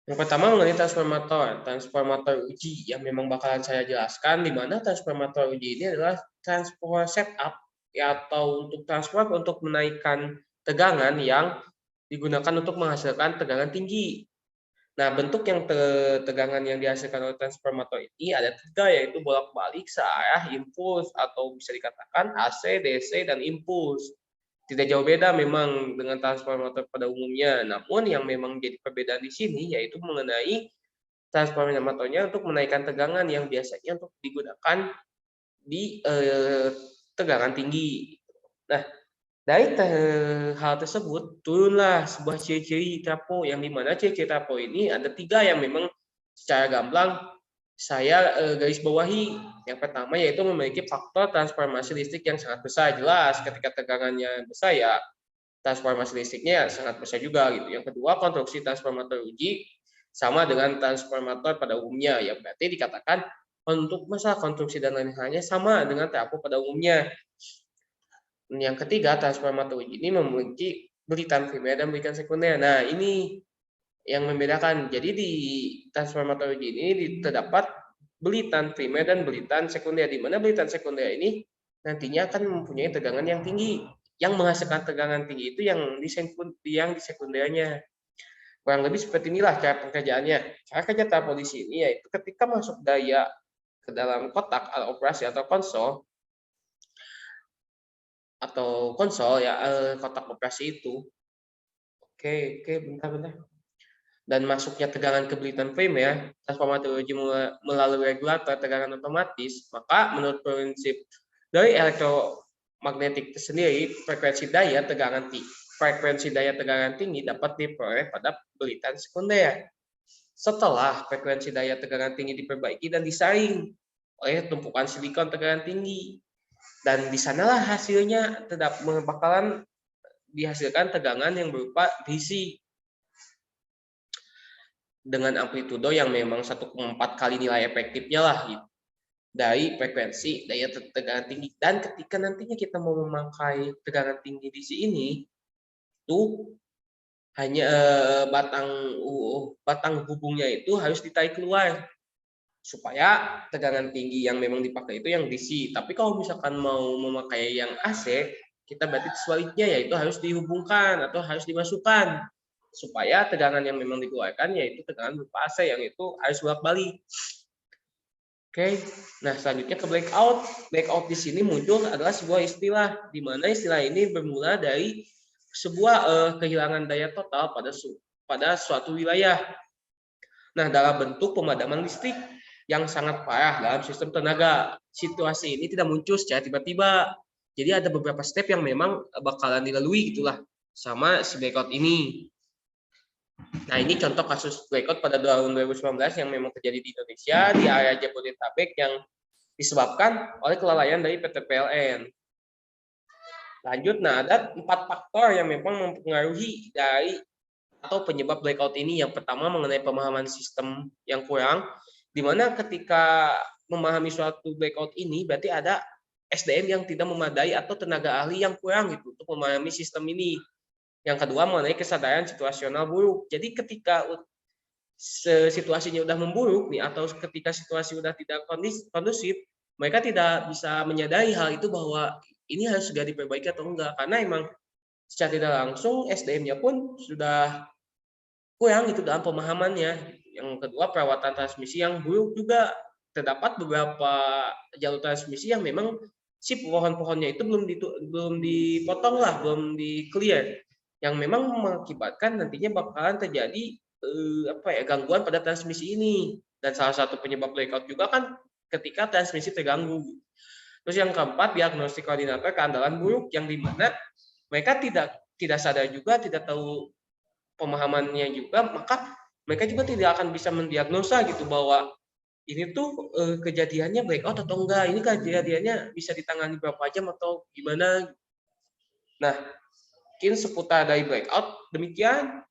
Yang pertama mengenai transformator uji yang memang bakalan saya jelaskan, di mana transformator uji ini adalah transformer setup ya, atau untuk transformer untuk menaikkan tegangan yang digunakan untuk menghasilkan tegangan tinggi. Nah, bentuk yang tegangan yang dihasilkan oleh transformator ini ada tiga, yaitu bolak-balik searah, impuls, atau bisa dikatakan AC, DC, dan impuls. Tidak jauh beda memang dengan transformator pada umumnya. Namun yang memang jadi perbedaan di sini yaitu mengenai transformatornya untuk menaikkan tegangan yang biasanya untuk digunakan di tegangan tinggi. Nah, dari hal tersebut turunlah sebuah ciri-ciri trapo, yang dimana ciri-ciri trapo ini ada tiga yang memang secara gamblang saya garis bawahi. Yang pertama yaitu memiliki faktor transformasi listrik yang sangat besar. Jelas ketika tegangannya besar ya transformasi listriknya sangat besar juga gitu. Yang kedua, konstruksi transformator uji sama dengan transformator pada umumnya, yang berarti dikatakan untuk masalah konstruksi dan lain-lainnya sama dengan trapo pada umumnya. Yang ketiga, transformator uji ini memiliki belitan primer dan belitan sekunder. Nah, ini yang membedakan. Jadi di transformator uji ini terdapat belitan primer dan belitan sekunder, di mana belitan sekunder ini nantinya akan mempunyai tegangan yang tinggi. Yang menghasilkan tegangan tinggi itu yang di sekundernya. Kurang lebih seperti inilah cara pengerjaannya. Cara kerja trapo di sini yaitu ketika masuk daya ke dalam kotak operasi atau konsol ya, kotak operasi itu. Oke, bentar. Dan masuknya tegangan ke belitan primer, transformator uji melalui regulator tegangan otomatis, maka menurut prinsip dari elektromagnetik tersendiri, frekuensi daya tegangan tinggi dapat diperoleh pada belitan sekunder. Setelah frekuensi daya tegangan tinggi diperbaiki dan disaring oleh tumpukan silikon tegangan tinggi, dan di sanalah hasilnya bakalan dihasilkan tegangan yang berupa DC dengan amplitudo yang memang 1,4 kali nilai efektifnya lah gitu, dari frekuensi daya tegangan tinggi. Dan ketika nantinya kita mau memakai tegangan tinggi DC ini tuh hanya batang hubungnya itu harus ditarik keluar supaya tegangan tinggi yang memang dipakai itu yang DC. Tapi kalau misalkan mau memakai yang AC, kita berarti sebaliknya, yaitu harus dihubungkan atau harus dimasukkan supaya tegangan yang memang dikeluarkan yaitu tegangan berupa AC, yang itu harus bolak-balik. Oke, nah selanjutnya ke blackout. Blackout di sini muncul adalah sebuah istilah, di mana istilah ini bermula dari sebuah kehilangan daya total pada suatu wilayah. Nah, dalam bentuk pemadaman listrik yang sangat parah dalam sistem tenaga. Situasi ini tidak muncul secara tiba-tiba. Jadi ada beberapa step yang memang bakalan dilalui gitulah sama si blackout ini. Nah, ini contoh kasus blackout pada tahun 2019 yang memang terjadi di Indonesia di area Jabodetabek yang disebabkan oleh kelalaian dari PT PLN. Lanjut, nah ada 4 faktor yang memang mempengaruhi dari atau penyebab blackout ini. Yang pertama mengenai pemahaman sistem yang kurang, di mana ketika memahami suatu blackout ini berarti ada SDM yang tidak memadai atau tenaga ahli yang kurang gitu untuk memahami sistem ini. Yang kedua mengenai kesadaran situasional buruk. Jadi ketika situasinya udah memburuk nih, atau ketika situasi udah tidak kondusif, mereka tidak bisa menyadari hal itu bahwa ini harus segera diperbaiki atau enggak, karena emang secara tidak langsung SDM-nya pun sudah kurang gitu dalam pemahamannya. Yang kedua, perawatan transmisi yang buruk juga. Terdapat beberapa jalur transmisi yang memang si pohon-pohonnya itu belum dipotong lah, belum di clear, yang memang mengakibatkan nantinya bakalan terjadi gangguan pada transmisi ini. Dan salah satu penyebab blackout juga kan ketika transmisi terganggu. Terus yang keempat, diagnostik koordinator keandalan buruk, yang dimana mereka tidak sadar juga, tidak tahu pemahamannya juga, maka mereka juga tidak akan bisa mendiagnosa gitu bahwa ini tuh kejadiannya blackout atau enggak, ini kejadiannya bisa ditangani berapa jam atau gimana. Nah, mungkin seputar dari blackout demikian.